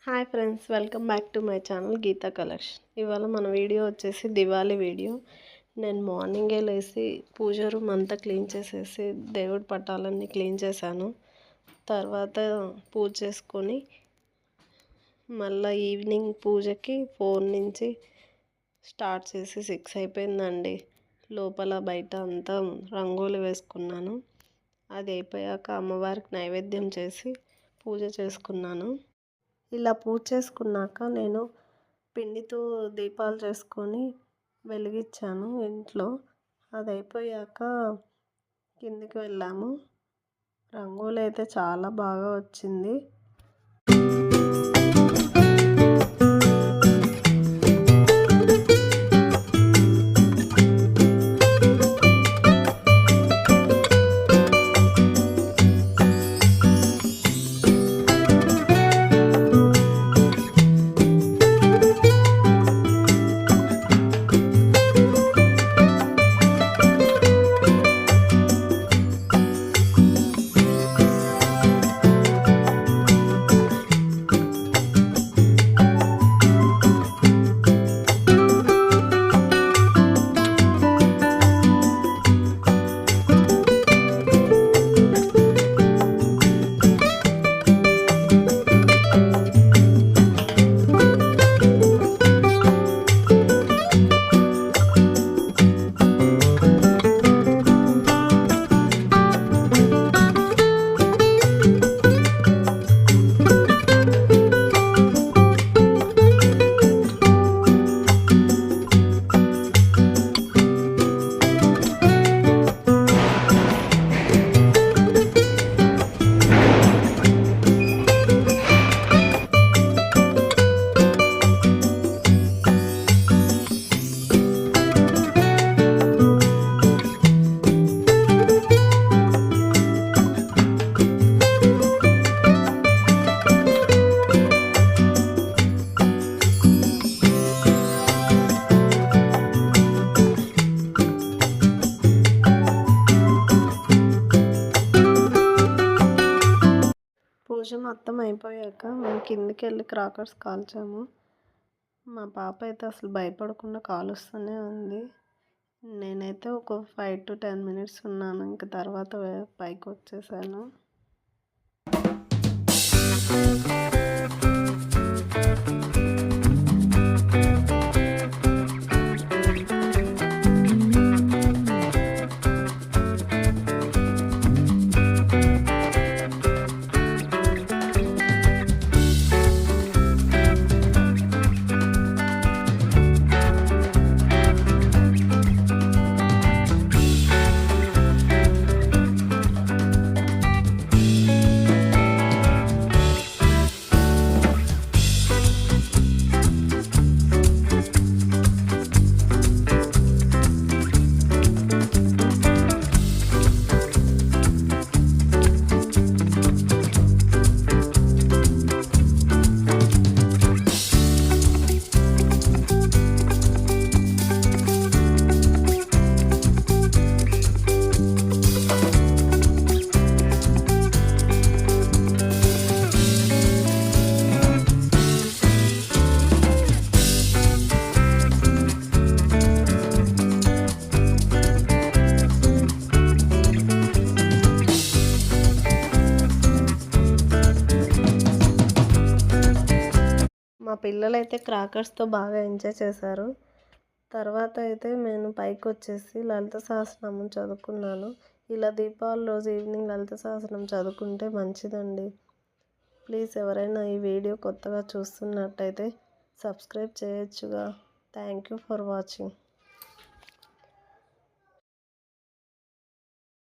Hi friends, welcome back to my channel Geeta collection. ఇవాళ మన video వచ్చేసి దివాళీ వీడియో. నేను మార్నింగే లేచి పూజ రూమ్ అంతా క్లీన్ చేసేసి దేవుడి పటాలన్నీ క్లీన్ చేశాను. తర్వాత పూజ చేసుకొని మళ్ళీ ఈవినింగ్ పూజకి 4 నుంచి స్టార్ట్ చేసి 6 అయిపోయిందండి. లోపల బయట అంతా రంగోలి వేసుకున్నాను. అది అయిపోయాక అమ్మవారికి నైవేద్యం చేసి పూజ చేసుకున్నాను. ఇలా పూజ చేసుకున్నాక నేను పిండితో దీపాలు చేసుకొని వెలిగించాను ఇంట్లో. అది అయిపోయాక కిందికి వెళ్ళాము. రంగోలి అయితే చాలా బాగా వచ్చింది. పూజ మొత్తం అయిపోయాక మేము కిందికి వెళ్ళి క్రాకర్స్ కాల్చాము. మా పాప అయితే అసలు భయపడకుండా కాలుస్తూనే ఉంది. నేనైతే ఒక 5 to 10 minutes ఉన్నాను. ఇంక తర్వాత పైకి వచ్చేసాను. మా పిల్లలైతే క్రాకర్స్తో బాగా ఎంజాయ్ చేశారు. తర్వాత అయితే నేను పైకి వచ్చేసి లలిత సహస్రనామం చదువుకున్నాను. ఇలా దీపావళి రోజు ఈవినింగ్ లలిత సహస్రనామం చదువుకుంటే మంచిదండి. ప్లీజ్ ఎవరైనా ఈ వీడియో కొత్తగా చూస్తున్నట్టయితే సబ్స్క్రైబ్ చేయొచ్చుగా. Thank you for watching.